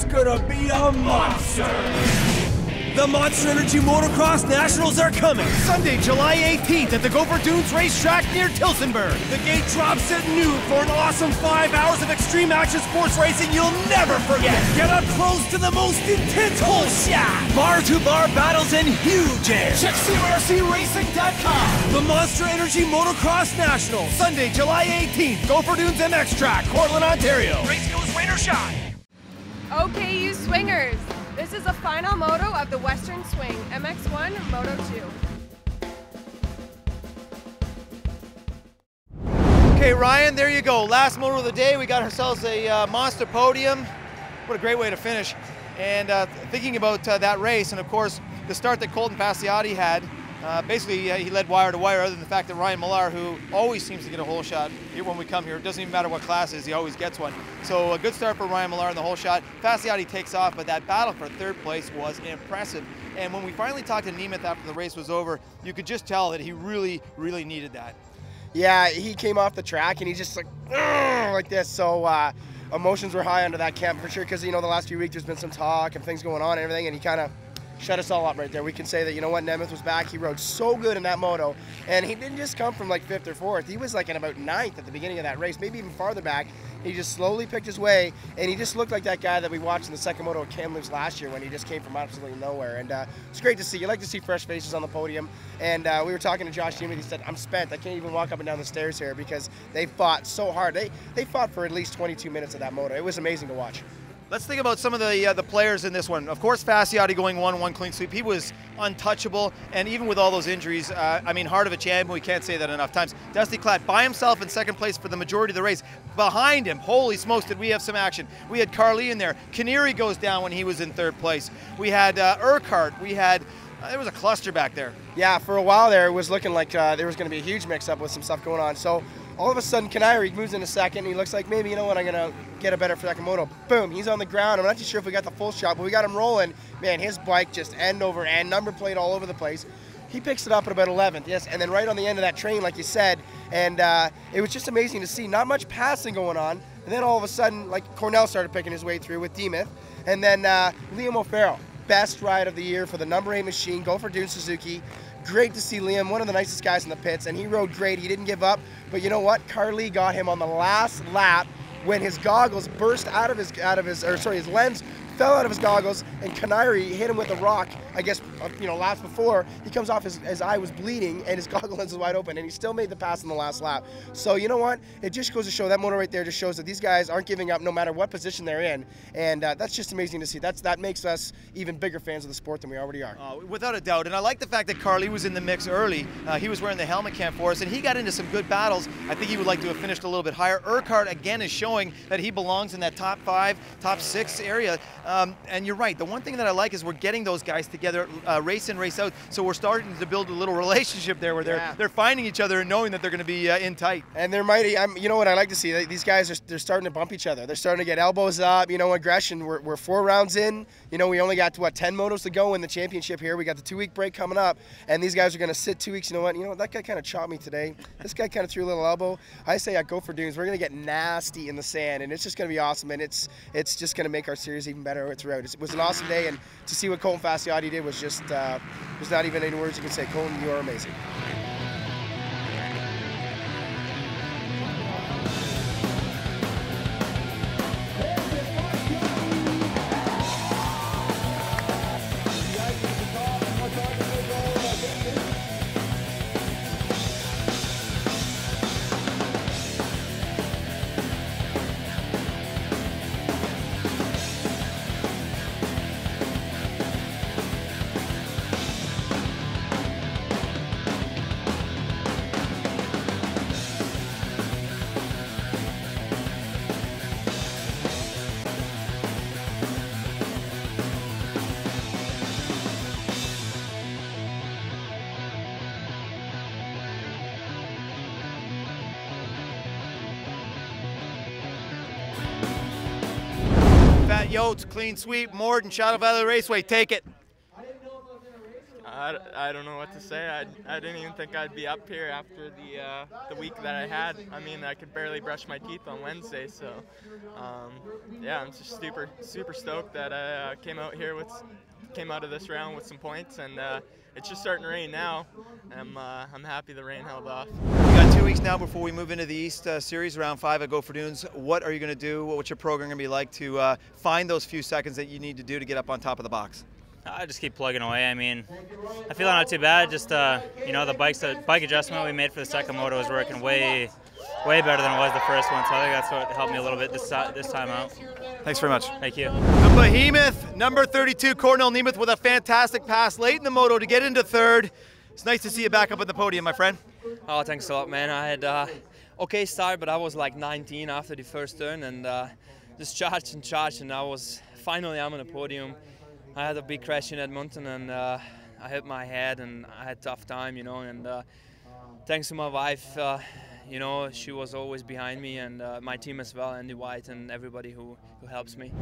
It's gonna be a monster! The Monster Energy Motocross Nationals are coming! Sunday, July 18th at the Gopher Dunes Racetrack near Tilsonburg. The gate drops at noon for an awesome 5 hours of extreme action sports racing you'll never forget! Get up close to the most intense hole shot! Bar-to-bar battles and huge air! Check CRCRacing.com! The Monster Energy Motocross Nationals! Sunday, July 18th, Gopher Dunes MX Track, Cortland, Ontario. Race goes rain or shine! Okay, you swingers! This is the final moto of the Western Swing, MX1 Moto 2. Okay, Ryan, there you go. Last moto of the day. We got ourselves a monster podium. What a great way to finish. And thinking about that race, and of course, the start that Colton Passiati had, basically he led wire to wire, other than the fact that Ryan Millar, who always seems to get a hole shot here when we come here, it doesn't even matter what class it is, he always gets one. So a good start for Ryan Millar in the hole shot. Passiati takes off, but that battle for third place was impressive. And when we finally talked to Nemeth after the race was over, you could just tell that he really, really needed that. Yeah, he came off the track and he just like this. So emotions were high under that camp for sure, because you know the last few weeks there's been some talk and things going on and everything, and he kind of shut us all up right there. We can say that, you know what, Nemeth was back. He rode so good in that moto, and he didn't just come from like 5th or 4th. He was like in about 9th at the beginning of that race, maybe even farther back. He just slowly picked his way, and he just looked like that guy that we watched in the second moto at Kamloops last year when he just came from absolutely nowhere. And it's great to see. You like to see fresh faces on the podium. And we were talking to Josh Nemeth. He said, I'm spent. I can't even walk up and down the stairs here because they fought so hard. They fought for at least 22 minutes of that moto. It was amazing to watch. Let's think about some of the players in this one. Of course, Passiati going 1-1 clean sweep. He was untouchable, and even with all those injuries, I mean, heart of a champion, we can't say that enough times. Dusty Klatt by himself in second place for the majority of the race. Behind him, holy smokes, did we have some action. We had Carly in there. Canary goes down when he was in 3rd place. We had Urquhart. We had, there was a cluster back there. Yeah, for a while there, it was looking like there was going to be a huge mix-up with some stuff going on. So all of a sudden, Canary moves into second. He looks like maybe, you know what, I'm going to get a better second moto. Boom, he's on the ground. I'm not too sure if we got the full shot, but we got him rolling. Man, his bike just end over end, number plate all over the place. He picks it up at about 11th, yes, and then right on the end of that train, like you said, and it was just amazing to see. Not much passing going on, and then all of a sudden, like Cornell started picking his way through with Nemeth, and then Liam O'Farrell, best ride of the year for the number 8 machine, Gopher Dunes Suzuki. Great to see Liam, one of the nicest guys in the pits, and he rode great. He didn't give up, but you know what? Carly got him on the last lap when his goggles burst out of his lens fell out of his goggles, and Canary hit him with a rock, I guess, you know, laps before. He comes off, his eye was bleeding, and his goggle lens was wide open, and he still made the pass in the last lap. So, you know what? It just goes to show, that moto right there just shows that these guys aren't giving up no matter what position they're in, and that's just amazing to see. That makes us even bigger fans of the sport than we already are. Without a doubt, and I like the fact that Carly was in the mix early. He was wearing the helmet cam for us, and he got into some good battles. I think he would like to have finished a little bit higher. Urquhart, again, is showing that he belongs in that top 5, top 6 area, and you're right. The one thing that I like is we're getting those guys together, race in, race out, so we're starting to build a little relationship there where they're finding each other and knowing that they're going to be in tight. And they're mighty. You know what I like to see? These guys they're starting to bump each other. They're starting to get elbows up. You know, aggression. We're 4 rounds in. You know, we only got what 10 motos to go in the championship here. We got the 2-week break coming up, and these guys are going to sit 2 weeks. You know what? That guy kind of chopped me today. This guy kind of threw a little elbow. I say at Gopher Dunes, we're going to get nasty in the sand, and it's just going to be awesome. And it's just going to make our series even better throughout. It was an awesome day, and to see what Colton Passiati did was just there's not even any words you can say. Colton, you are amazing. Pat Yotes, clean sweep. Morden, Shadow Valley Raceway, take it. I don't know what to say. I didn't even think I'd be up here after the week that I had. I mean, I could barely brush my teeth on Wednesday, so yeah, I'm just super stoked that I came out of this round with some points, and it's just starting to rain now. I'm happy the rain held off. We got 2 weeks now before we move into the East Series, round 5 at Go for Dunes. What are you going to do? What's your program going to be like to find those few seconds that you need to do to get up on top of the box? I just keep plugging away. I mean, I feel not too bad. Just you know, the bike adjustment we made for the second moto is working way better than it was the first one. So I think that's what helped me a little bit this time out. Thanks very much. Thank you. The behemoth, number 32, Cornell Nemeth, with a fantastic pass late in the moto to get into third. It's nice to see you back up at the podium, my friend. Oh, thanks a lot, man. I had okay start, but I was like 19 after the first turn, and just charged, and finally I'm on the podium. I had a big crash in Edmonton, and I hit my head, and I had a tough time, you know. And thanks to my wife, you know, she was always behind me, and my team as well, Andy White, and everybody who helps me.